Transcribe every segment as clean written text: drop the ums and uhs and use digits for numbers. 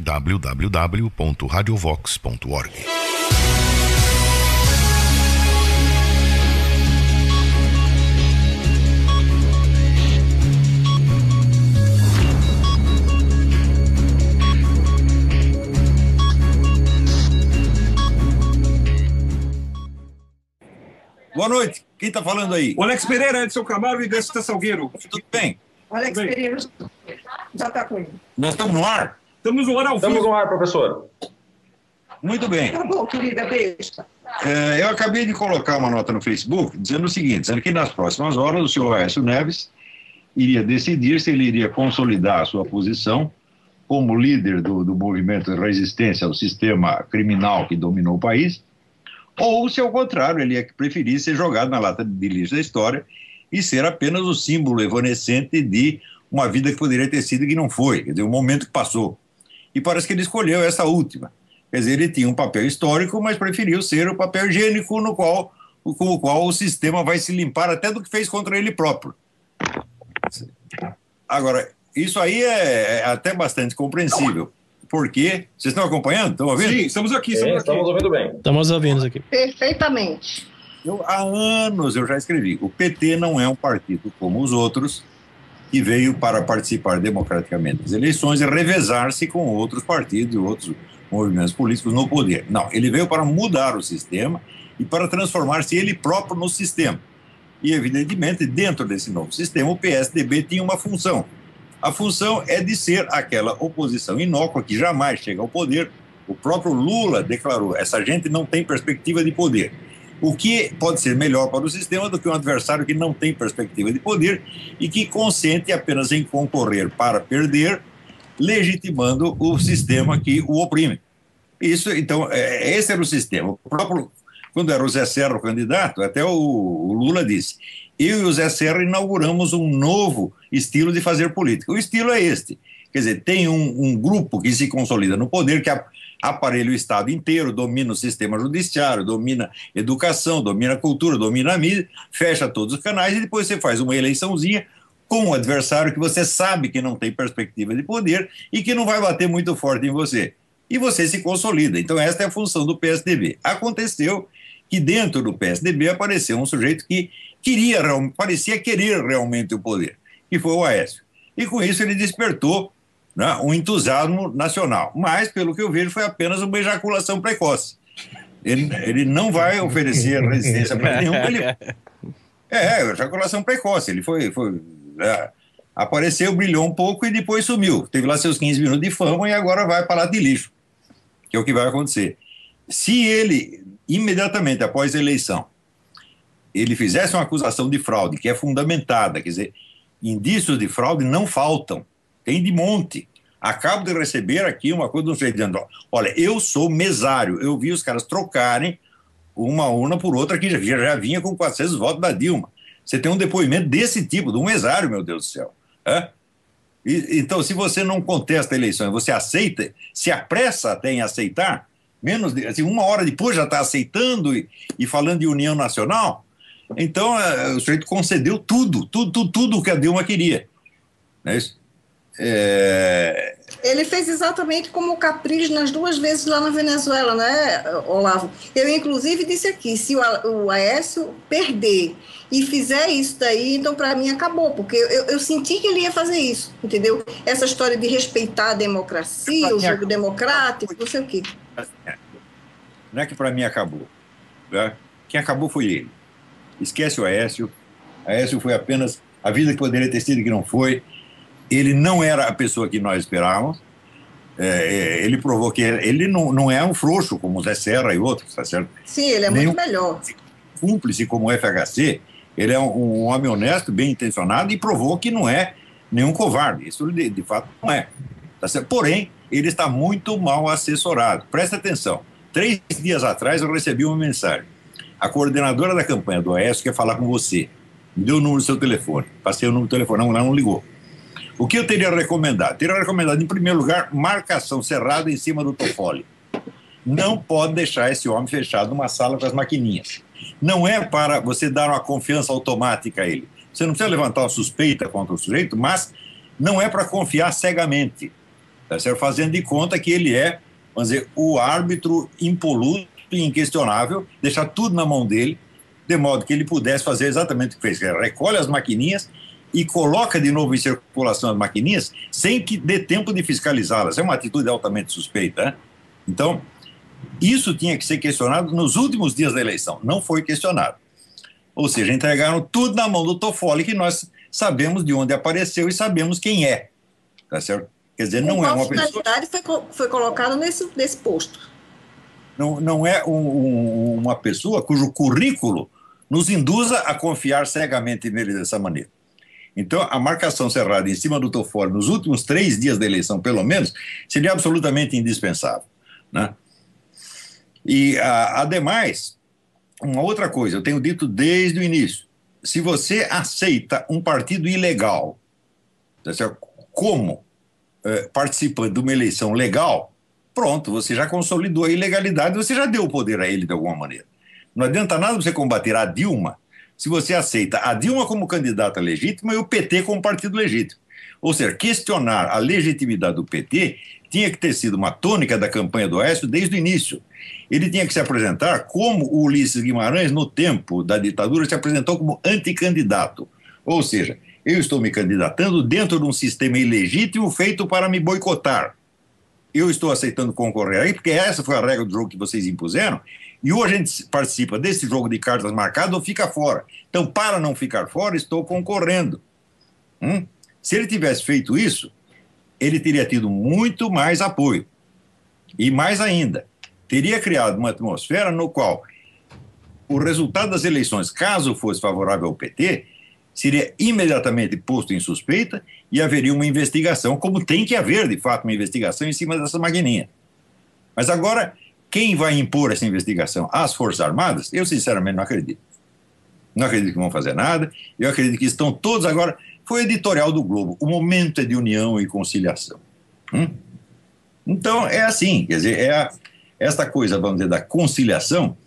www.radiovox.org. Boa noite. Quem está falando aí? O Alex Pereira, Edson Camargo e Desta Salgueiro. Tudo bem? Alex Pereira já está com ele. Nós estamos no ar? Estamos no ar ao vivo. Estamos no ar, professor. Muito bem. Tá bom, querida, besta. Eu acabei de colocar uma nota no Facebook dizendo o seguinte, dizendo que nas próximas horas o senhor Aécio Neves iria decidir se ele iria consolidar a sua posição como líder do movimento de resistência ao sistema criminal que dominou o país, ou, se ao contrário, ele ia preferir ser jogado na lata de lixo da história e ser apenas o símbolo evanescente de uma vida que poderia ter sido e que não foi, quer dizer, um momento que passou. E parece que ele escolheu essa última. Quer dizer, ele tinha um papel histórico, mas preferiu ser o papel higiênico com o qual o sistema vai se limpar até do que fez contra ele próprio. Agora, isso aí é até bastante compreensível. Porque vocês estão acompanhando? Estão ouvindo? Sim, estamos aqui. Estamos ouvindo bem. Estamos ouvindo aqui. Perfeitamente. Há anos eu já escrevi. O PT não é um partido como os outros que veio para participar democraticamente das eleições e revezar-se com outros partidos e outros movimentos políticos no poder. Não, ele veio para mudar o sistema e para transformar-se ele próprio no sistema. E, evidentemente, dentro desse novo sistema, o PSDB tinha uma função. A função é de ser aquela oposição inócua que jamais chega ao poder. O próprio Lula declarou, essa gente não tem perspectiva de poder. O que pode ser melhor para o sistema do que um adversário que não tem perspectiva de poder e que consente apenas em concorrer para perder, legitimando o sistema que o oprime. Isso, então, esse era o sistema. O próprio, quando era o Zé Serra o candidato, até o Lula disse, eu e o Zé Serra inauguramos um novo estilo de fazer política. O estilo é este. Quer dizer, tem um grupo que se consolida no poder, que aparelha o Estado inteiro, domina o sistema judiciário, domina a educação, domina a cultura, domina a mídia, fecha todos os canais e depois você faz uma eleiçãozinha com um adversário que você sabe que não tem perspectiva de poder e que não vai bater muito forte em você. E você se consolida. Então esta é a função do PSDB. Aconteceu que dentro do PSDB apareceu um sujeito que parecia querer realmente o poder, que foi o Aécio. E com isso ele despertou, né, um entusiasmo nacional. Mas, pelo que eu vejo, foi apenas uma ejaculação precoce. Ele não vai oferecer resistência para nenhum. Ejaculação precoce. Ele apareceu, brilhou um pouco e depois sumiu. Teve lá seus 15 minutos de fama e agora vai para lá de lixo, que é o que vai acontecer. Se ele, imediatamente após a eleição, ele fizesse uma acusação de fraude, que é fundamentada, quer dizer, indícios de fraude não faltam, tem de monte. Acabo de receber aqui uma coisa do sujeito dizendo, olha, eu sou mesário, eu vi os caras trocarem uma urna por outra que já vinha com 400 votos da Dilma. Você tem um depoimento desse tipo, de um mesário, meu Deus do céu. Então, se você não contesta a eleição, você aceita, se apressa até em aceitar, menos de, assim, uma hora depois já está aceitando e falando de união nacional, então o sujeito concedeu tudo o que a Dilma queria. Não é isso? Ele fez exatamente como o Capricho nas duas vezes lá na Venezuela, né, Olavo? Eu, inclusive, disse aqui, se o Aécio perder e fizer isso daí, então, para mim, acabou, porque eu senti que ele ia fazer isso, entendeu? Essa história de respeitar a democracia, o jogo democrático, não sei o quê. Não é que para mim acabou. Né? Quem acabou foi ele. Esquece o Aécio. Aécio foi apenas a vida que poderia ter sido e que não foi. Ele não era a pessoa que nós esperávamos. Ele provou que ele não é um frouxo como o Zé Serra e outros, tá certo? Sim, ele é muito melhor. Cúmplice como o FHC, ele é um homem honesto, bem intencionado e provou que não é nenhum covarde. Isso de fato não é. Tá certo? Porém, ele está muito mal assessorado. Presta atenção. 3 dias atrás eu recebi uma mensagem. A coordenadora da campanha do Aécio quer falar com você. Me deu o número do seu telefone. Passei o número do telefone, ela não ligou. O que eu teria recomendado? Teria recomendado, em primeiro lugar, marcação cerrada em cima do Toffoli. Não pode deixar esse homem fechado numa sala com as maquininhas. Não é para você dar uma confiança automática a ele. Você não precisa levantar uma suspeita contra o sujeito, mas não é para confiar cegamente. tá certo? Fazendo de conta que ele é, vamos dizer, o árbitro impoluto e inquestionável, deixar tudo na mão dele, de modo que ele pudesse fazer exatamente o que fez, que recolhe as maquininhas e coloca de novo em circulação as maquininhas sem que dê tempo de fiscalizá-las. É uma atitude altamente suspeita, né? Então, isso tinha que ser questionado nos últimos dias da eleição. Não foi questionado. Ou seja, entregaram tudo na mão do Toffoli, que nós sabemos de onde apareceu e sabemos quem é. Tá certo? Quer dizer, não é uma pessoa... foi colocado nesse posto. Não é uma pessoa cujo currículo nos induza a confiar cegamente nele dessa maneira. Então, a marcação cerrada em cima do Toffoli nos últimos 3 dias da eleição, pelo menos, seria absolutamente indispensável, né? E, ademais, uma outra coisa, eu tenho dito desde o início, se você aceita um partido ilegal, como participante de uma eleição legal, pronto, você já consolidou a ilegalidade, você já deu o poder a ele de alguma maneira. Não adianta nada você combater a Dilma se você aceita a Dilma como candidata legítima e o PT como partido legítimo. Ou seja, questionar a legitimidade do PT tinha que ter sido uma tônica da campanha do Aécio desde o início. Ele tinha que se apresentar como o Ulisses Guimarães, no tempo da ditadura, se apresentou como anticandidato. Ou seja, eu estou me candidatando dentro de um sistema ilegítimo feito para me boicotar. Eu estou aceitando concorrer aí, porque essa foi a regra do jogo que vocês impuseram, e ou a gente participa desse jogo de cartas marcadas ou fica fora. Então, para não ficar fora, estou concorrendo. Se ele tivesse feito isso, ele teria tido muito mais apoio. E mais ainda, teria criado uma atmosfera no qual o resultado das eleições, caso fosse favorável ao PT, seria imediatamente posto em suspeita e haveria uma investigação, como tem que haver, de fato, uma investigação em cima dessa maquininha. Mas agora, quem vai impor essa investigação? As Forças Armadas? Eu, sinceramente, não acredito. Não acredito que vão fazer nada. Eu acredito que estão todos agora... Foi o editorial do Globo. O momento é de união e conciliação. Então, é assim. Quer dizer, esta coisa, vamos dizer, da conciliação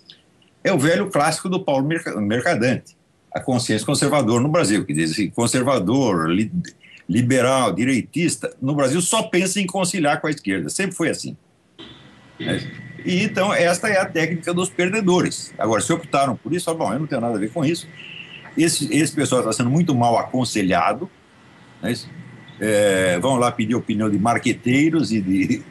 é o velho clássico do Paulo Mercadante. A consciência conservadora no Brasil, que diz assim, conservador, liberal, direitista, no Brasil só pensa em conciliar com a esquerda. Sempre foi assim. E, então, esta é a técnica dos perdedores. Agora, se optaram por isso, bom, eu não tenho nada a ver com isso. Esse pessoal está sendo muito mal aconselhado, né? Vão lá pedir opinião de marqueteiros e de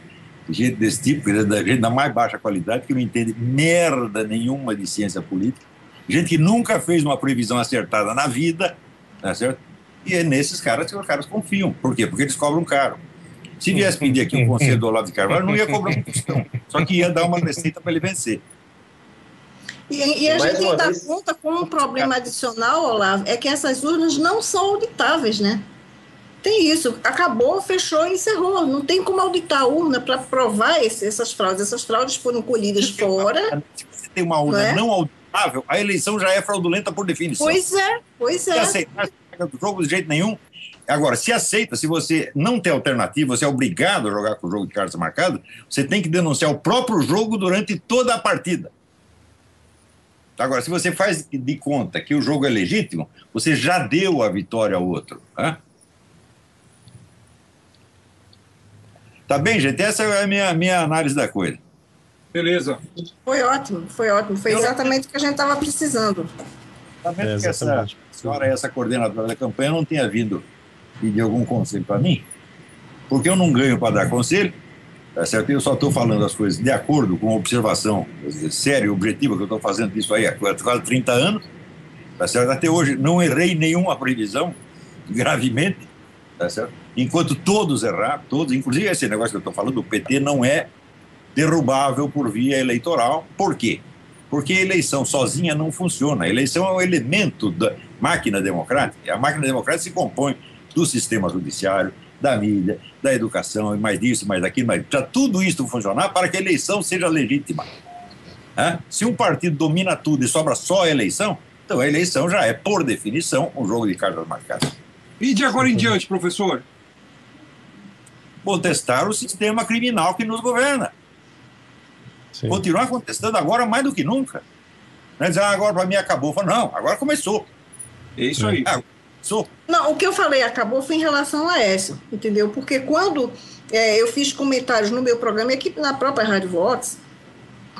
gente desse tipo, da gente da mais baixa qualidade, que não entende merda nenhuma de ciência política, gente que nunca fez uma previsão acertada na vida, tá certo? E é nesses caras que os caras confiam. Por quê? Porque eles cobram caro. Se viesse pedir aqui um conselho do Olavo de Carvalho, não ia cobrar um tostão, só que ia dar uma receita para ele vencer. E a gente ainda conta com um problema adicional, Olavo, é que essas urnas não são auditáveis, né? Tem isso, acabou, fechou e encerrou. Não tem como auditar a urna para provar essas fraudes. Essas fraudes foram colhidas fora. Se você tem uma urna não auditável, a eleição já é fraudulenta por definição. Pois é. Se aceitar do jogo de jeito nenhum. Agora, se aceita, se você não tem alternativa, você é obrigado a jogar com o jogo de cartas marcado, você tem que denunciar o próprio jogo durante toda a partida. Agora, se você faz de conta que o jogo é legítimo, você já deu a vitória ao outro. Tá bem, gente? Essa é a minha análise da coisa. Beleza. Foi ótimo. Foi exatamente o que a gente estava precisando. Também que essa senhora, essa coordenadora da campanha, não tenha vindo pedir algum conselho para mim, porque eu não ganho para dar conselho. Tá certo? Eu só estou falando as coisas de acordo com a observação séria e objetiva que eu estou fazendo disso aí há quase 30 anos. Tá certo? Até hoje não errei nenhuma previsão, gravemente. Tá certo? Enquanto todos erraram, inclusive esse negócio que eu estou falando, o PT não é derrubável por via eleitoral. Por quê? Porque a eleição sozinha não funciona. A eleição é um elemento da máquina democrática. A máquina democrática se compõe do sistema judiciário, da mídia, da educação, e mais disso, mais daquilo, mais... Para tudo isso funcionar, para que a eleição seja legítima. Se um partido domina tudo e sobra só a eleição, então a eleição já é, por definição, um jogo de cartas marcadas. E de agora em diante, professor? Contestar o sistema criminal que nos governa. Sim. Continuar contestando agora mais do que nunca. Não é dizer, agora para mim acabou. Não, agora começou. É isso aí. Não, o que eu falei acabou foi em relação a Aécio, entendeu? Porque quando Eu fiz comentários no meu programa, e aqui na própria Rádio Vox,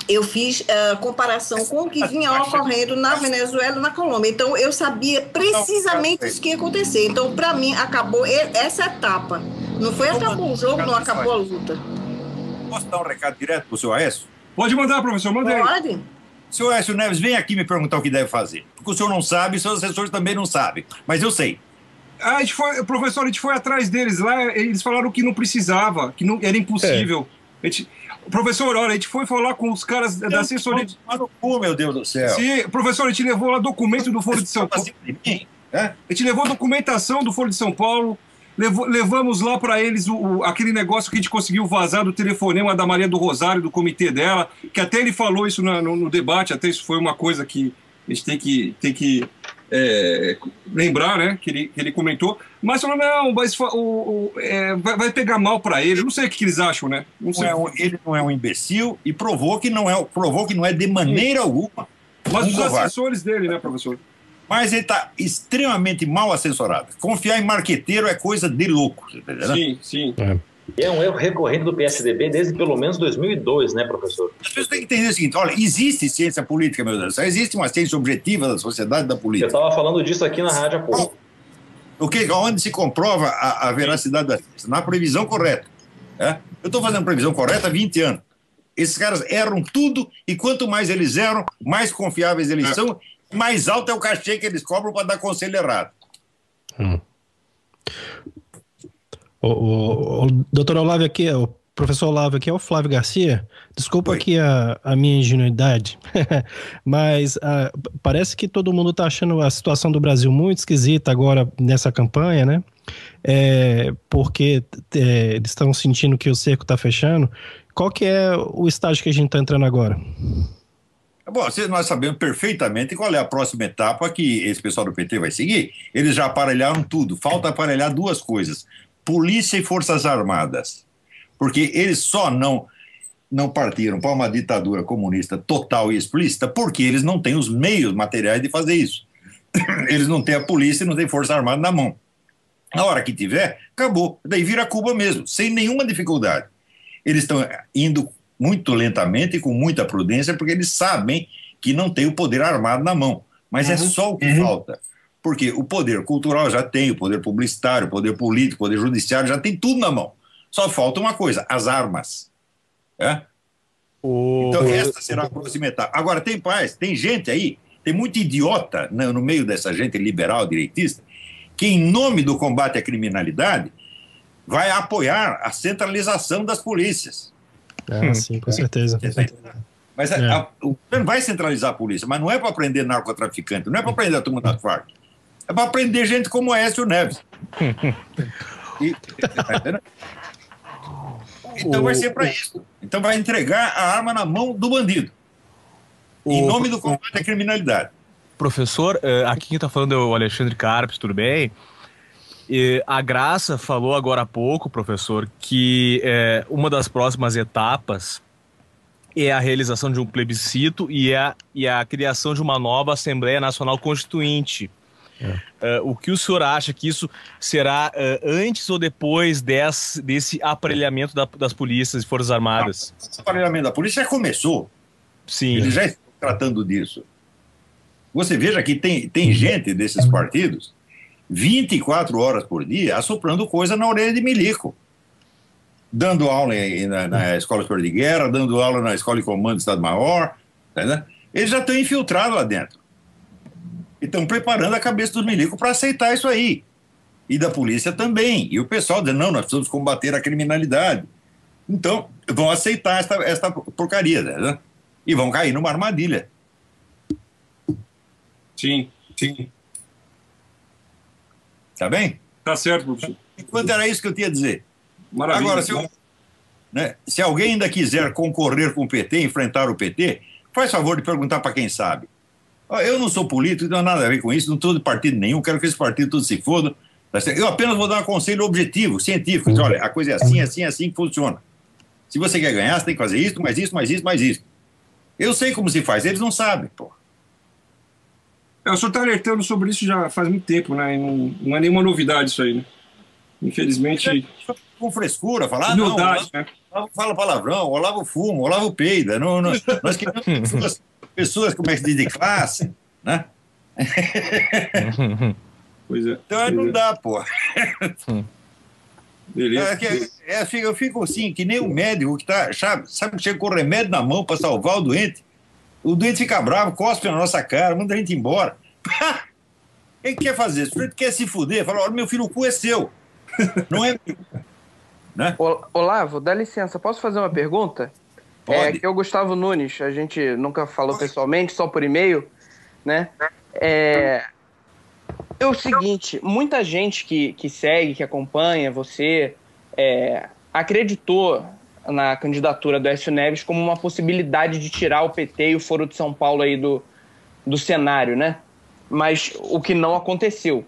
eu fiz comparação com o que vinha ocorrendo na Venezuela e na Colômbia. Então, eu sabia precisamente isso que ia acontecer. Então, para mim, acabou essa etapa. Não foi acabou o jogo, não acabou a luta. Posso dar um recado direto para o seu Aécio? Pode mandar, professor, manda aí. Pode? Seu Aécio Neves, vem aqui me perguntar o que deve fazer. Porque o senhor não sabe, seus assessores também não sabem. Mas eu sei. Professor, a gente foi atrás deles lá, eles falaram que não precisava, que não, era impossível. Professor, olha, a gente foi falar com os caras da assessoria. Meu Deus do céu. Sim, professor, a gente levou lá documento do Foro de São Paulo. A gente levou documentação do Foro de São Paulo, levamos lá para eles aquele negócio que a gente conseguiu vazar do telefonema da Maria do Rosário, do comitê dela, que até ele falou isso no debate, até isso foi uma coisa que a gente tem que lembrar, né, que ele comentou, mas falou, não, mas vai pegar mal para ele, não sei o que eles acham, né? Não sei. Ele não é um imbecil e provou que não é de maneira alguma. Mas os assessores dele, né, professor? Mas ele está extremamente mal assessorado. Confiar em marqueteiro é coisa de louco. Sim, sim. É um erro recorrente do PSDB desde pelo menos 2002, né, professor? As pessoas têm que entender o seguinte, olha, existe ciência política, meu Deus, existe uma ciência objetiva da sociedade e da política. Eu estava falando disso aqui na rádio há pouco. Onde se comprova a veracidade da ciência? Na previsão correta. Eu estou fazendo previsão correta há 20 anos. Esses caras erram tudo e quanto mais eles erram, mais confiáveis eles são, mais alto é o cachê que eles cobram para dar conselho errado. O doutor Olavo aqui, o professor Olavo aqui é o Flávio Garcia. Desculpa aqui a minha ingenuidade, mas parece que todo mundo está achando a situação do Brasil muito esquisita agora nessa campanha, né? Porque eles estão sentindo que o cerco está fechando. Qual que é o estágio que a gente está entrando agora? Bom, nós sabemos perfeitamente qual é a próxima etapa que esse pessoal do PT vai seguir. Eles já aparelharam tudo. Falta aparelhar duas coisas: polícia e forças armadas. Porque eles só não partiram para uma ditadura comunista total e explícita porque eles não têm os meios materiais de fazer isso. Eles não têm a polícia e não têm força armada na mão. Na hora que tiver, acabou. Daí vira Cuba mesmo, sem nenhuma dificuldade. Eles estão indo muito lentamente e com muita prudência, porque eles sabem que não tem o poder armado na mão. Mas é só o que falta. Porque o poder cultural já tem, o poder publicitário, o poder político, o poder judiciário, já tem tudo na mão. Só falta uma coisa, as armas. Então essa será a próxima etapa. Agora, tem gente aí, tem muito idiota no meio dessa gente liberal, direitista, que em nome do combate à criminalidade vai apoiar a centralização das polícias. Sim, com certeza. Mas o governo vai centralizar a polícia, mas não é para prender narcotraficante, não é para prender a turma da Farc. É para prender gente como Aécio Neves. Então vai ser para isso. Então vai entregar a arma na mão do bandido. Em nome do combate à criminalidade. Professor, aqui quem está falando é o Alexandre Carpes, tudo bem? A Graça falou agora há pouco, professor, que uma das próximas etapas é a realização de um plebiscito e a criação de uma nova Assembleia Nacional Constituinte. O que o senhor acha que isso será antes ou depois desse aparelhamento das polícias e forças armadas? O aparelhamento da polícia já começou. Sim. Eles já estão tratando disso. Você veja que tem gente desses partidos 24 horas por dia assoprando coisa na orelha de milico. Dando aula na Escola Superior de Guerra, dando aula na Escola de Comando do Estado-Maior. Né? Eles já estão infiltrados lá dentro. E estão preparando a cabeça dos milicos para aceitar isso aí. E da polícia também. E o pessoal dizendo, não, nós precisamos combater a criminalidade. Então, vão aceitar esta porcaria, né? E vão cair numa armadilha. Sim, sim. Tá bem? Tá certo, professor. Enquanto era isso que eu tinha a dizer. Maravilha. Agora, se alguém ainda quiser concorrer com o PT, enfrentar o PT, faz favor de perguntar para quem sabe. Eu não sou político, não tenho nada a ver com isso, não estou de partido nenhum, quero que esse partido tudo se foda. Eu apenas vou dar um conselho objetivo, científico. Diz, olha, a coisa é assim, assim, assim que funciona. Se você quer ganhar, você tem que fazer isso, mais isso, mais isso, mais isso. Eu sei como se faz, eles não sabem, pô. O senhor está alertando sobre isso já faz muito tempo, né? E não é nenhuma novidade isso aí, né? Infelizmente. Com frescura, falar, Humildade, né? Fala palavrão, Olavo fuma, Olavo peida. Nós queremos pessoas, como é que se diz, de classe, né? Pois é. Então não dá, pô. Beleza. Eu fico assim, que nem o médico que tá, sabe, chega com o remédio na mão para salvar o doente fica bravo, cospe na nossa cara, manda a gente embora. O que quer fazer? O sujeito quer se fuder, fala, olha, meu filho, o cu é seu, não é meu. Né? Olavo, dá licença, posso fazer uma pergunta? Pode. Que é o Gustavo Nunes, a gente nunca falou pessoalmente, só por e-mail, né? É o seguinte, muita gente que segue, que acompanha você, acreditou na candidatura do Aécio Neves como uma possibilidade de tirar o PT e o Foro de São Paulo aí do cenário, né? Mas o que não aconteceu.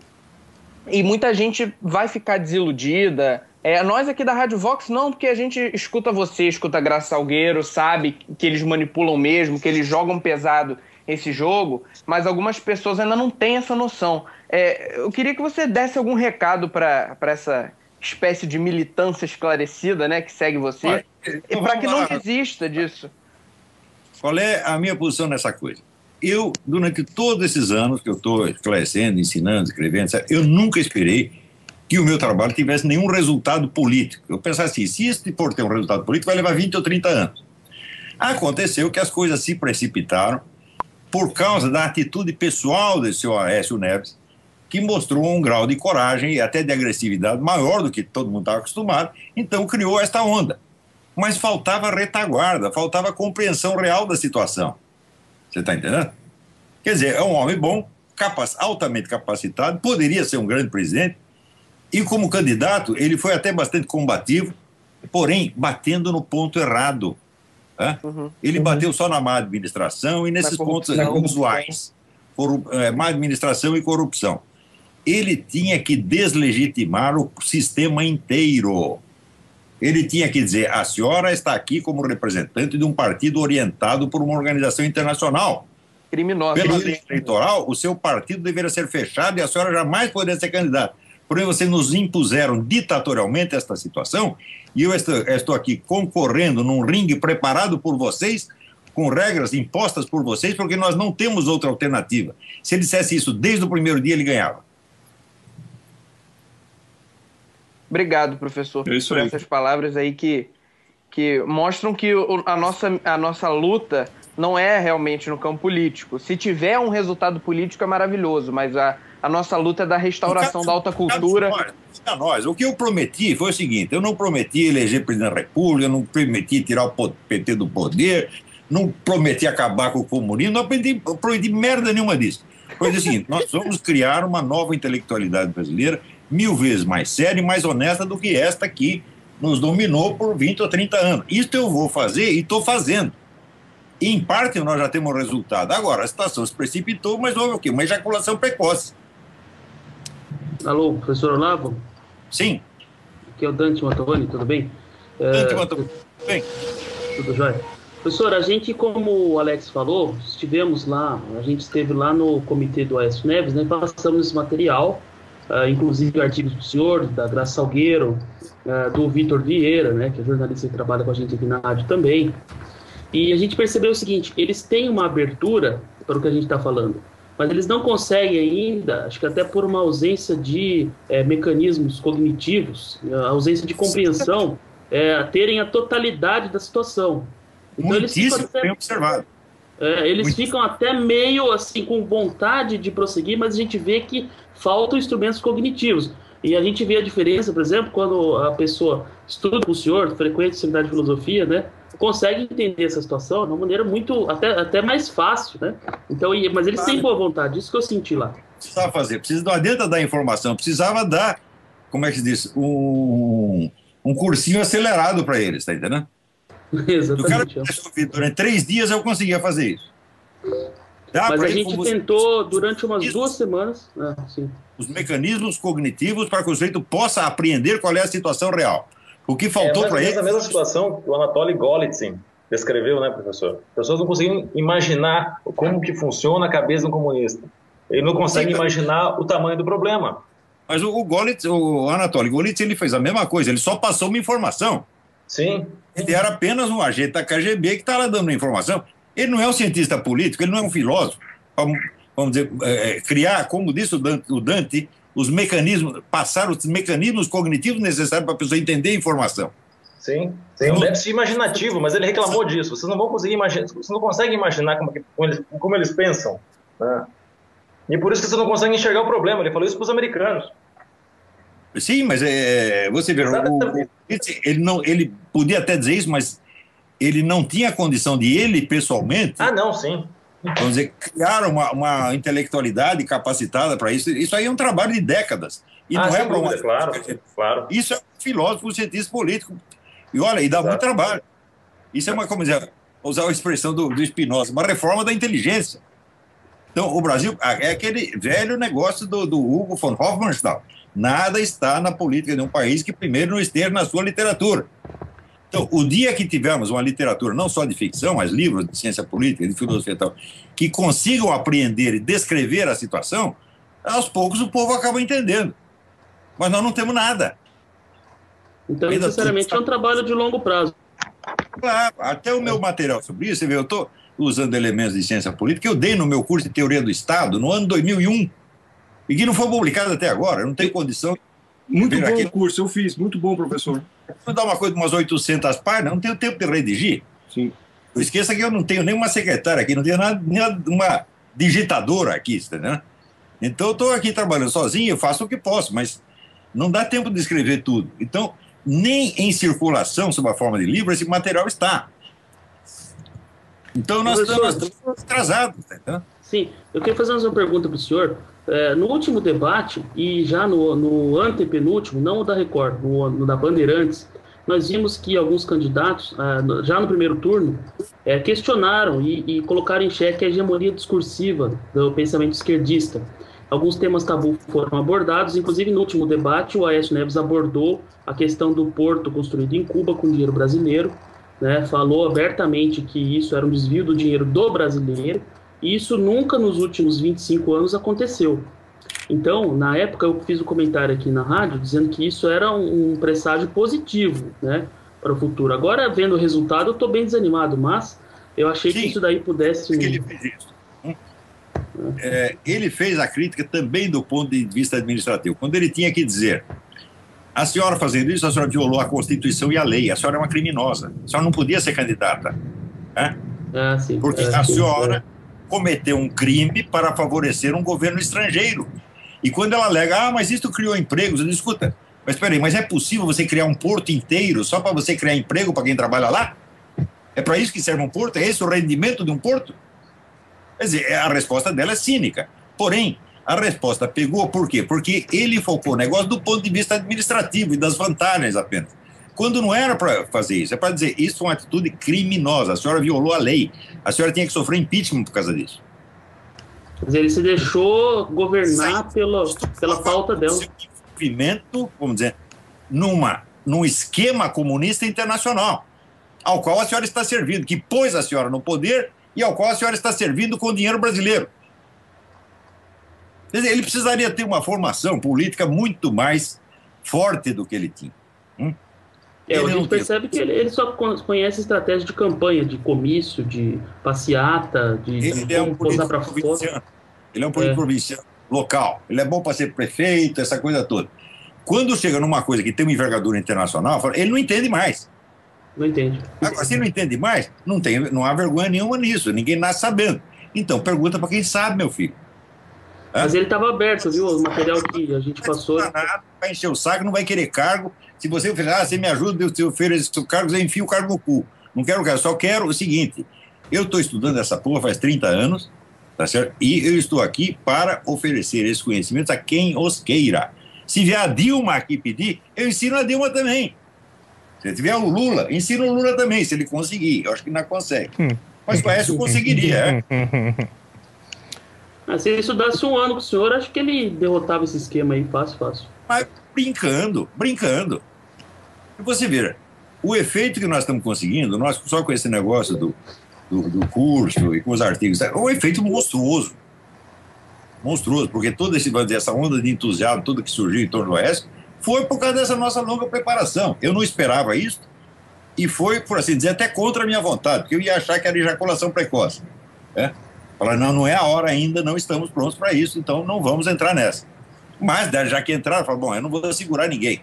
E muita gente vai ficar desiludida. Nós aqui da Rádio Vox não, porque a gente escuta você, escuta a Graça Salgueiro, sabe que eles manipulam mesmo, que eles jogam pesado esse jogo, mas algumas pessoas ainda não têm essa noção. Eu queria que você desse algum recado para essa espécie de militância esclarecida, né, que segue você, para que não desista disso. Qual é a minha posição nessa coisa? Eu, durante todos esses anos que eu estou esclarecendo, ensinando, escrevendo, eu nunca esperei que o meu trabalho tivesse nenhum resultado político. Eu pensava assim, se isso for ter um resultado político, vai levar 20 ou 30 anos. Aconteceu que as coisas se precipitaram por causa da atitude pessoal do seu Aécio Neves, que mostrou um grau de coragem e até de agressividade maior do que todo mundo estava acostumado, então criou esta onda. Mas faltava retaguarda, faltava compreensão real da situação. Você está entendendo? Quer dizer, é um homem bom, altamente capacitado, poderia ser um grande presidente, e como candidato ele foi até bastante combativo, porém batendo no ponto errado. Ele bateu só na má administração e nesses pontos usuais. Má administração e corrupção. Ele tinha que deslegitimar o sistema inteiro. Ele tinha que dizer, a senhora está aqui como representante de um partido orientado por uma organização internacional. Criminosa. Pela lei eleitoral, o seu partido deveria ser fechado e a senhora jamais poderia ser candidata. Porém, vocês nos impuseram ditatorialmente esta situação e eu estou aqui concorrendo num ringue preparado por vocês, com regras impostas por vocês, porque nós não temos outra alternativa. Se ele dissesse isso desde o primeiro dia, ele ganhava. Obrigado, professor, por essas palavras aí que mostram que a nossa luta não é realmente no campo político. Se tiver um resultado político é maravilhoso, mas a nossa luta é da restauração da alta cultura. O que eu prometi foi o seguinte, eu não prometi eleger presidente da República, não prometi tirar o PT do poder, não prometi acabar com o comunismo, não prometi merda nenhuma disso. Foi o seguinte, nós vamos criar uma nova intelectualidade brasileira 1000 vezes mais séria e mais honesta do que esta que nos dominou por 20 ou 30 anos. Isso eu vou fazer e estou fazendo. E, em parte, nós já temos resultado. Agora, a situação se precipitou, mas houve o quê? Uma ejaculação precoce. Alô, professor Olavo? Sim. Aqui é o Dante Mantovani, tudo bem? Dante Mantovani, tudo bem? Tudo jóia. Professor, a gente, como o Alex falou, a gente esteve lá no comitê do Aécio Neves, né, passamos esse material, inclusive artigos do senhor, da Graça Salgueiro, do Vitor Vieira, né, que é jornalista que trabalha com a gente aqui na rádio também. E a gente percebeu o seguinte, eles têm uma abertura para o que a gente está falando, mas eles não conseguem ainda, acho que até por uma ausência de mecanismos cognitivos, a ausência de compreensão, terem a totalidade da situação. Então eles ficam até, observado. Eles ficam até meio assim com vontade de prosseguir, mas a gente vê que faltam instrumentos cognitivos. E a gente vê a diferença, por exemplo, quando a pessoa estuda com o senhor, frequenta o seminário de filosofia, né, consegue entender essa situação de uma maneira muito, até mais fácil, né? Então, mas eles têm boa vontade, isso que eu senti lá. Precisava fazer, não adianta dar informação, precisava dar, como é que se diz, um cursinho acelerado para eles, tá entendendo? Exatamente. O cara que durante 3 dias eu conseguia fazer isso. Mas a gente tentou durante umas 2 semanas. Sim. Os mecanismos cognitivos para que o sujeito possa apreender qual é a situação real. O que faltou para ele... É a mesma situação que o Anatoly Golitsyn descreveu, né, professor? As pessoas não conseguem imaginar como que funciona a cabeça de um comunista. Ele não consegue imaginar o tamanho do problema. Mas o Golitz, o Anatoly Golitz, ele fez a mesma coisa, ele só passou uma informação. Sim. Ele era apenas um agente da KGB que estava dando informação. Ele não é um cientista político, ele não é um filósofo. Vamos dizer, criar, como disse o Dante, os mecanismos, passar os mecanismos cognitivos necessários para a pessoa entender a informação. Sim, sim. Um déficit imaginativo, mas ele reclamou disso. Vocês não vão conseguir imaginar, vocês não conseguem imaginar como eles pensam, né? E por isso que vocês não conseguem enxergar o problema. Ele falou isso para os americanos. Sim, mas você vê, ele podia até dizer isso, mas ele não tinha condição de ele, pessoalmente... Ah, não, sim. Vamos dizer, criar uma intelectualidade capacitada para isso. Isso aí é um trabalho de décadas. E não é para uma... Claro. Isso é um filósofo, um cientista político. E olha, e dá muito trabalho. Isso é uma, como dizer, usar a expressão do Spinoza, uma reforma da inteligência. Então, o Brasil é aquele velho negócio do Hugo von Hofmannsthal. Nada está na política de um país que primeiro não esteja na sua literatura. Então, o dia que tivermos uma literatura, não só de ficção, mas livros de ciência política, de filosofia e tal, que consigam apreender e descrever a situação, aos poucos o povo acaba entendendo. Mas nós não temos nada. Então, necessariamente, é um trabalho de longo prazo. Claro, até o meu material sobre isso, você vê, eu estou usando elementos de ciência política que eu dei no meu curso de Teoria do Estado no ano 2001 e que não foi publicado até agora, eu não tenho condição. Muito bom o curso, eu fiz, muito bom, professor. Vou dar uma coisa de umas 800 páginas, não tenho tempo de redigir. Sim. Não esqueça que eu não tenho nenhuma secretária aqui, não tenho uma digitadora aqui, entendeu? Então eu estou aqui trabalhando sozinho, eu faço o que posso, mas não dá tempo de escrever tudo. Então, nem em circulação, sob a forma de livro, esse material está. Então nós estamos atrasados. Entendeu? Sim, eu queria fazer uma pergunta para o senhor. No último debate, e já no antepenúltimo, não o da Record, no da Bandeirantes, nós vimos que alguns candidatos, já no primeiro turno, questionaram e colocaram em xeque a hegemonia discursiva do pensamento esquerdista. Alguns temas tabu foram abordados, inclusive no último debate o Aécio Neves abordou a questão do porto construído em Cuba com dinheiro brasileiro, né, falou abertamente que isso era um desvio do dinheiro do brasileiro, e isso nunca nos últimos 25 anos aconteceu. Então, na época, eu fiz um comentário aqui na rádio dizendo que isso era um presságio positivo, né, para o futuro. Agora, vendo o resultado, eu estou bem desanimado, mas eu achei que isso daí pudesse... Ele fez isso. Ele fez a crítica também do ponto de vista administrativo. Quando ele tinha que dizer, a senhora fazendo isso, a senhora violou a Constituição e a lei, a senhora é uma criminosa, a senhora não podia ser candidata. Né? Sim, porque a senhora cometeu um crime para favorecer um governo estrangeiro. E quando ela alega, mas isso criou empregos, eu digo, escuta, mas espera aí, mas é possível você criar um porto inteiro só para você criar emprego para quem trabalha lá? É para isso que serve um porto? É esse o rendimento de um porto? Quer dizer, a resposta dela é cínica. Porém, a resposta pegou por quê? Porque ele focou o negócio do ponto de vista administrativo e das vantagens apenas. Quando não era para fazer isso, é para dizer, isso é uma atitude criminosa, a senhora violou a lei, a senhora tinha que sofrer impeachment por causa disso. Quer dizer, ele se deixou governar pela pauta dela. Envolvimento, vamos dizer, num esquema comunista internacional, ao qual a senhora está servindo, que pôs a senhora no poder e ao qual a senhora está servindo com dinheiro brasileiro. Quer dizer, ele precisaria ter uma formação política muito mais forte do que ele tinha. A gente percebe que ele só conhece estratégia de campanha, de comício, de passeata, de como posar para fora. Ele é um político provinciano, local. Ele é bom para ser prefeito, essa coisa toda. Quando chega numa coisa que tem uma envergadura internacional, ele não entende mais. Não entende. Agora, se não entende mais, não há vergonha nenhuma nisso. Ninguém nasce sabendo. Então, pergunta para quem sabe, meu filho. Mas ele estava aberto, viu? O material que a gente passou. Não vai encher o saco, não vai querer cargo. Se você oferecer, você me ajuda, eu ofereço o cargo, eu enfio o cargo no cu. Não quero cargo, só quero o seguinte: eu estou estudando essa porra faz 30 anos, tá certo? E eu estou aqui para oferecer esses conhecimentos a quem os queira. Se vier a Dilma aqui pedir, eu ensino a Dilma também. Se tiver o Lula, ensino o Lula também, se ele conseguir. Eu acho que não consegue. Mas parece que conseguiria, se ele estudasse um ano com o senhor, acho que ele derrotava esse esquema aí, fácil. Mas brincando. E você vê, o efeito que nós estamos conseguindo, nós só com esse negócio do curso e com os artigos, é um efeito monstruoso. monstruoso, porque toda essa onda de entusiasmo, tudo que surgiu em torno do Aécio, foi por causa dessa nossa longa preparação. Eu não esperava isso e foi, por assim dizer, até contra a minha vontade, porque eu ia achar que era ejaculação precoce. Falar, não é a hora ainda, não estamos prontos para isso, então não vamos entrar nessa. Mas, já que entraram, eu falo, bom, eu não vou segurar ninguém.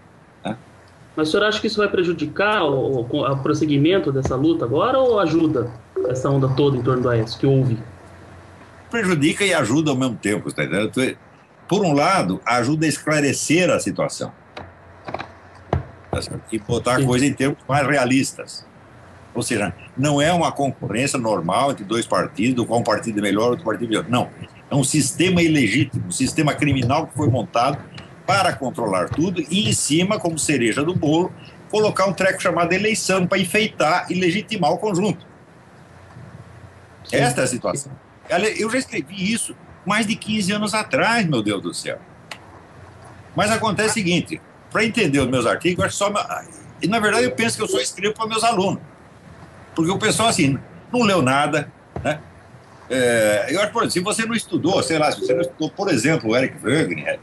Mas o senhor acha que isso vai prejudicar o prosseguimento dessa luta agora ou ajuda essa onda toda em torno do Aécio que houve? Prejudica e ajuda ao mesmo tempo, tá entendendo? Por um lado, ajuda a esclarecer a situação. E botar a coisa em termos mais realistas. Ou seja, não é uma concorrência normal entre dois partidos, qual um partido é melhor, outro partido é melhor. Não. É um sistema ilegítimo, um sistema criminal que foi montado para controlar tudo e, em cima, como cereja do bolo, colocar um treco chamado eleição para enfeitar e legitimar o conjunto. Sim. Esta é a situação. Eu já escrevi isso mais de 15 anos atrás, meu Deus do céu. Mas acontece o seguinte, para entender os meus artigos, eu acho só... E, na verdade, eu penso que eu só escrevo para meus alunos. Porque o pessoal, assim, não leu nada, né? Eu acho, por exemplo, se você não estudou, sei lá, se você não estudou, por exemplo, o Eric Wegener,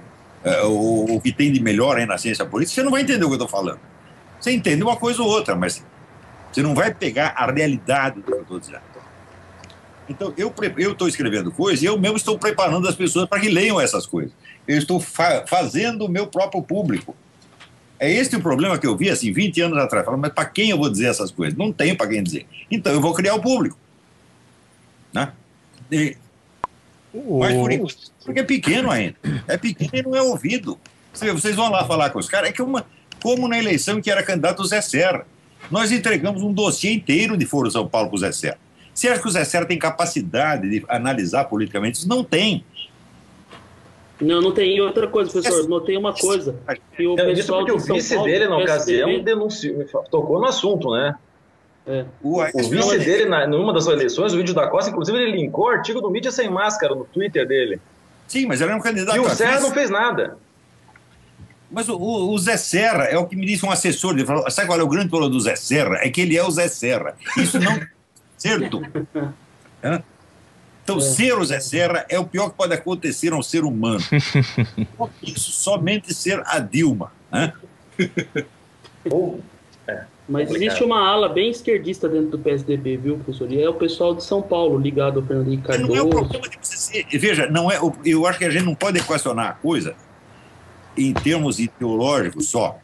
o que tem de melhor aí na ciência política, você não vai entender o que eu estou falando. Você entende uma coisa ou outra, mas você não vai pegar a realidade do que eu estou dizendo. Então, eu estou escrevendo coisas e eu mesmo estou preparando as pessoas para que leiam essas coisas. Eu estou fazendo o meu próprio público. É este o problema que eu vi, assim, 20 anos atrás. Falando, mas para quem eu vou dizer essas coisas? Não tenho para quem dizer. Então, eu vou criar o público. Né? Mas por enquanto, porque é pequeno ainda. É pequeno e não é ouvido. Vocês vão lá falar com os caras. É que como na eleição em que era candidato o Zé Serra. Nós entregamos um dossiê inteiro de Foro de São Paulo para o Zé Serra. Você acha que o Zé Serra tem capacidade de analisar politicamente? Isso não tem. Não tem. E outra coisa, professor, notei uma coisa. Que o pessoal porque o vice dele, na ocasião, denunciou, tocou no assunto, né? O vice dele, numa das eleições, o vídeo da Costa, inclusive, ele linkou o artigo do Mídia Sem Máscara no Twitter dele. Sim, mas ele era um candidato. E o Serra não fez nada. Mas o Zé Serra é o que me disse um assessor. Ele falou, sabe qual é o grande problema do Zé Serra? É que ele é o Zé Serra. Isso não é certo. Então, ser o Zé Serra é o pior que pode acontecer a um ser humano. Isso somente ser a Dilma. Mas existe uma ala bem esquerdista dentro do PSDB, viu, professor? E é o pessoal de São Paulo, ligado ao Fernando Henrique Cardoso. Não é o problema de você ser... Veja, eu acho que a gente não pode equacionar a coisa em termos ideológicos só.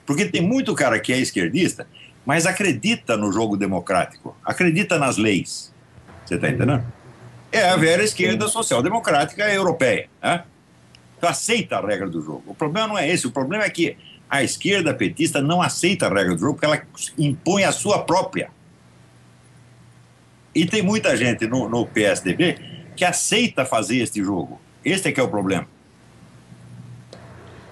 Porque tem muito cara que é esquerdista, mas acredita no jogo democrático, acredita nas leis. Você está entendendo? É a velha esquerda social-democrática europeia. Né? Então, aceita a regra do jogo. O problema não é esse. O problema é que a esquerda petista não aceita a regra do jogo porque ela impõe a sua própria. E tem muita gente no PSDB que aceita fazer este jogo. Este é que é o problema.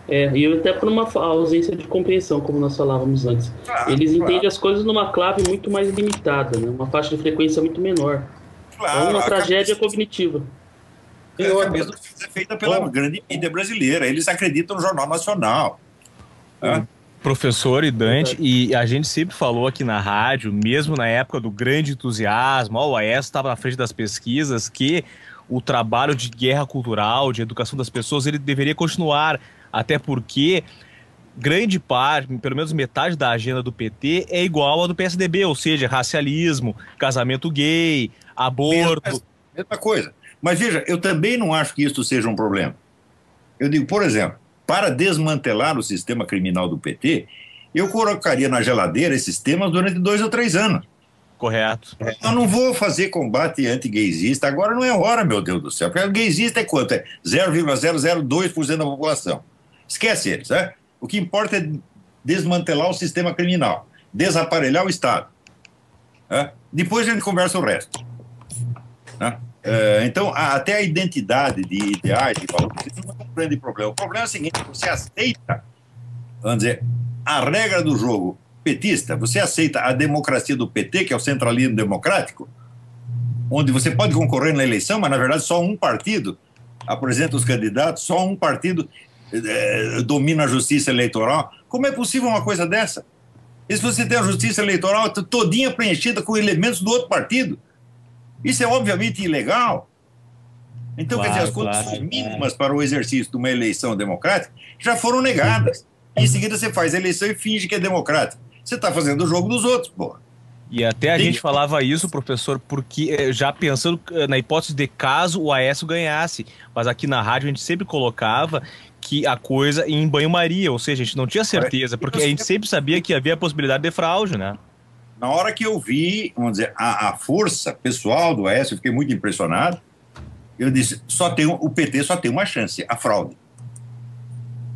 E até por uma ausência de compreensão, como nós falávamos antes. Eles entendem as coisas numa clave muito mais limitada, né? Uma faixa de frequência muito menor. É uma tragédia cognitiva. A cabeça é feita pela grande mídia brasileira. Eles acreditam no Jornal Nacional. Professor e Dante, e a gente sempre falou aqui na rádio, mesmo na época do grande entusiasmo, o Aécio estava na frente das pesquisas, que o trabalho de guerra cultural, de educação das pessoas, ele deveria continuar, até porque grande parte, pelo menos metade da agenda do PT é igual à do PSDB, ou seja, racialismo, casamento gay, aborto. Mesma coisa. Mas veja, eu também não acho que isso seja um problema. Eu digo, por exemplo, para desmantelar o sistema criminal do PT, eu colocaria na geladeira esses temas durante 2 ou 3 anos. Correto. Eu não vou fazer combate anti-gaysista, agora não é hora, meu Deus do céu, porque o gaysista é quanto? É 0,002% da população. Esquece eles, né? O que importa é desmantelar o sistema criminal, desaparelhar o Estado. Depois a gente conversa o resto. Então, até a identidade de ideais e valores não é um grande problema. O problema é o seguinte, você aceita, vamos dizer, a regra do jogo petista, você aceita a democracia do PT, que é o centralismo democrático, onde você pode concorrer na eleição, mas, na verdade, só um partido apresenta os candidatos, só um partido domina a justiça eleitoral. Como é possível uma coisa dessa? E se você tem a justiça eleitoral todinha preenchida com elementos do outro partido? Isso é obviamente ilegal. Então, quer dizer, as condições mínimas para o exercício de uma eleição democrática já foram negadas. Em seguida, você faz a eleição e finge que é democrática. Você está fazendo o jogo dos outros, porra. E até a gente falava isso, professor, porque já pensando na hipótese de caso o Aécio ganhasse, mas aqui na rádio a gente sempre colocava que a coisa ia em banho-maria, ou seja, a gente não tinha certeza, porque a gente sempre sabia que havia a possibilidade de fraude, né? Na hora que eu vi, vamos dizer, a força pessoal do Aécio, eu fiquei muito impressionado. Eu disse, o PT só tem uma chance, a fraude.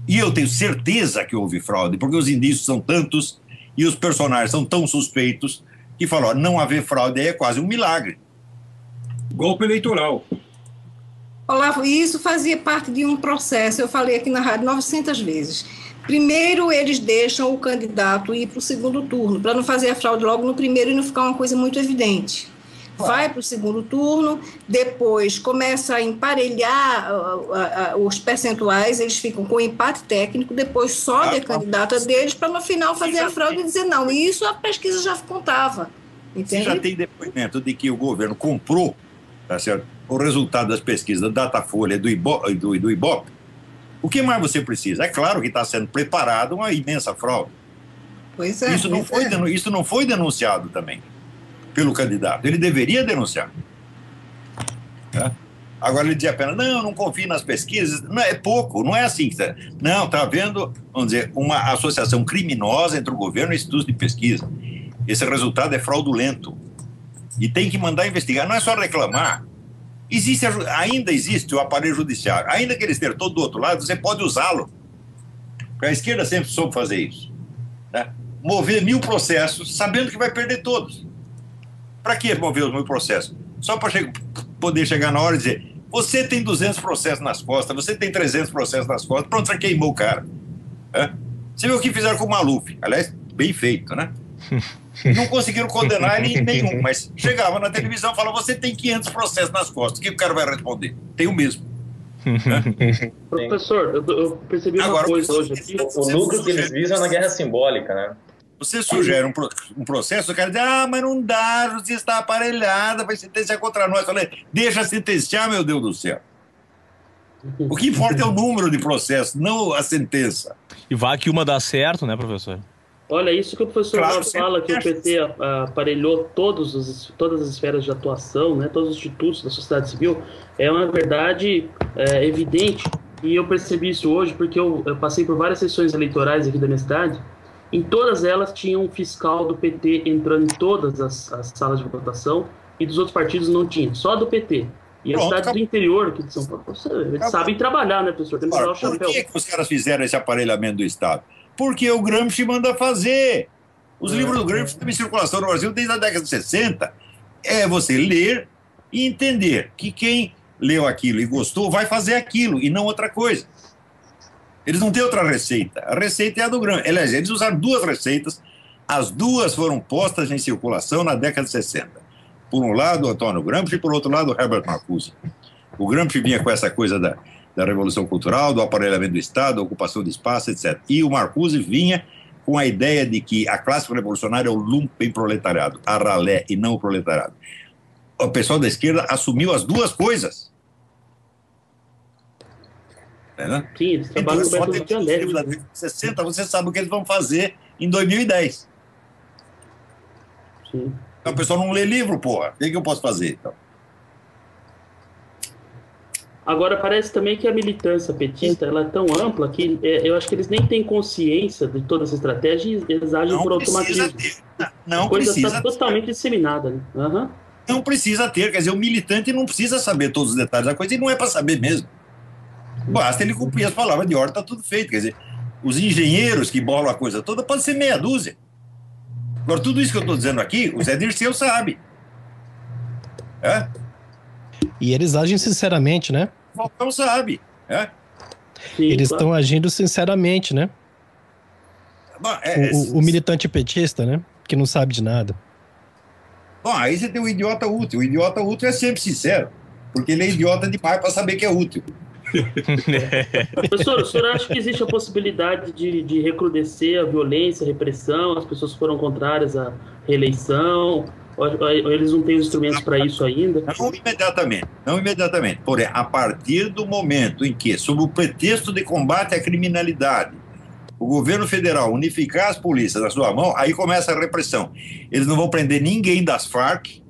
E eu tenho certeza que houve fraude, porque os indícios são tantos e os personagens são tão suspeitos que falou, não haver fraude aí é quase um milagre. Golpe eleitoral. Olavo, e isso fazia parte de um processo, eu falei aqui na rádio 900 vezes. Primeiro, eles deixam o candidato ir para o segundo turno, para não fazer a fraude logo no primeiro e não ficar uma coisa muito evidente. Vai para o segundo turno, depois começa a emparelhar os percentuais, eles ficam com empate técnico, depois sobe a candidata deles para no final fazer a fraude e dizer não. E isso a pesquisa já contava. Entende? Você já tem depoimento de que o governo comprou, tá certo, o resultado das pesquisas da Datafolha do Ibope. O que mais você precisa? É claro que está sendo preparada uma imensa fraude. Pois é. Isso não foi denunciado também pelo candidato. Ele deveria denunciar. Tá? Agora ele diz apenas, não confio nas pesquisas. Não, é pouco, não é assim. Não, está havendo, vamos dizer, uma associação criminosa entre o governo e institutos de pesquisa. Esse resultado é fraudulento. E tem que mandar investigar. Não é só reclamar. Ainda existe o aparelho judiciário. Ainda que ele esteja todo do outro lado, você pode usá-lo. A esquerda sempre soube fazer isso. Né? Mover 1000 processos, sabendo que vai perder todos. Para que mover os 1000 processos? Só para poder chegar na hora e dizer, você tem 200 processos nas costas, você tem 300 processos nas costas, pronto, já queimou o cara. Você viu o que fizeram com o Maluf? Aliás, bem feito, né? Não conseguiram condenar ele nenhum, mas chegava na televisão e falava, você tem 500 processos nas costas, o que o cara vai responder? Tem o mesmo. Professor, eu percebi uma coisa hoje aqui. O lucro que eles visam é na guerra simbólica, né? Você sugere um processo, o cara diz, mas não dá, a justiça está aparelhada, vai sentenciar contra nós. Eu falei, deixa sentenciar, meu Deus do céu. O que importa é o número de processos, não a sentença. E vai que uma dá certo, né, professor? Olha, isso que o professor fala, que o PT aparelhou todas as esferas de atuação, né, todos os institutos da sociedade civil, é uma verdade evidente. E eu percebi isso hoje porque eu passei por várias sessões eleitorais aqui da minha cidade. Em todas elas tinha um fiscal do PT entrando em todas as salas de votação e dos outros partidos não tinha, só do PT. E a cidade do interior aqui de São Paulo, eles sabem trabalhar, né, professor? Tem que usar o chapéu. Por que os caras fizeram esse aparelhamento do Estado? Porque o Gramsci manda fazer. Os livros do Gramsci estão em circulação no Brasil desde a década de 60. É você ler e entender que quem leu aquilo e gostou vai fazer aquilo e não outra coisa. Eles não têm outra receita. A receita é a do Gramsci. Aliás, eles usaram 2 receitas. As 2 foram postas em circulação na década de 60. Por um lado, o Antônio Gramsci e por outro lado, o Herbert Marcuse. O Gramsci vinha com essa coisa da Revolução Cultural, do aparelhamento do Estado, da ocupação de espaço, etc. E o Marcuse vinha com a ideia de que a classe revolucionária é o lumpenproletariado, a ralé e não o proletariado. O pessoal da esquerda assumiu as 2 coisas. Né? Sim, eles trabalham no método dialético. Da década de 60, você sabe o que eles vão fazer em 2010. Sim. Então, o pessoal não lê livro, porra. O que eu posso fazer, então? Agora, parece também que a militância petista ela é tão ampla que eu acho que eles nem têm consciência de toda essa estratégia e eles agem por automatismo. Não precisa. A coisa está totalmente disseminada. Né? Uhum. Não precisa ter. Quer dizer, o militante não precisa saber todos os detalhes da coisa e não é para saber mesmo. Basta ele cumprir as palavras de ordem, está tudo feito. Quer dizer, os engenheiros que bolam a coisa toda pode ser meia dúzia. Agora, tudo isso que eu estou dizendo aqui, o Zé Dirceu sabe. E eles agem sinceramente, né? O Falcão sabe. Sim, eles estão agindo sinceramente, né? Bom, o militante petista, né? Que não sabe de nada. Bom, aí você tem o idiota útil. O idiota útil é sempre sincero, porque ele é idiota demais para saber que é útil. Professor, o senhor acha que existe a possibilidade de recrudescer a violência, a repressão? As pessoas foram contrárias à reeleição. Ou eles não têm os instrumentos para isso ainda? Não imediatamente. Porém, a partir do momento em que, sob o pretexto de combate à criminalidade, o governo federal unificar as polícias na sua mão, aí começa a repressão. Eles não vão prender ninguém das Farc,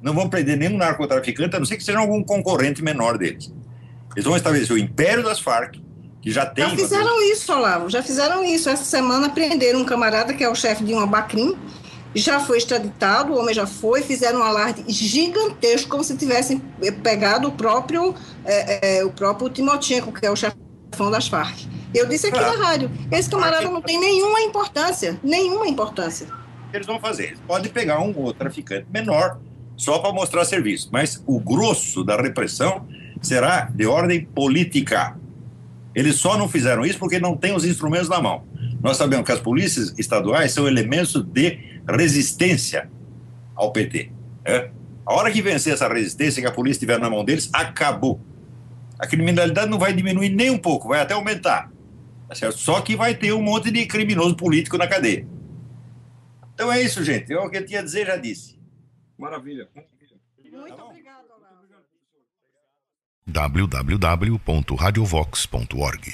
não vão prender nenhum narcotraficante, a não ser que seja algum concorrente menor deles. Eles vão estabelecer o império das Farc, que já tem... Já fizeram isso, Olavo, já fizeram isso. Essa semana prenderam um camarada que é o chefe de uma Bacrim, já foi extraditado, o homem já foi, fizeram um alarde gigantesco, como se tivessem pegado o próprio Timochenko, que é o chefão das Farc. Eu disse aqui na rádio, esse camarada não tem nenhuma importância. Eles vão fazer, eles podem pegar um outro traficante menor, só para mostrar serviço, mas o grosso da repressão será de ordem política. Eles só não fizeram isso porque não têm os instrumentos na mão. Nós sabemos que as polícias estaduais são elementos de resistência ao PT. A hora que vencer essa resistência que a polícia tiver na mão deles, acabou. A criminalidade não vai diminuir nem um pouco, vai até aumentar. Tá certo? Só que vai ter um monte de criminoso político na cadeia. Então é isso, gente. O que eu tinha a dizer, já disse. Maravilha. Muito obrigado, Olavo. www.radiovox.org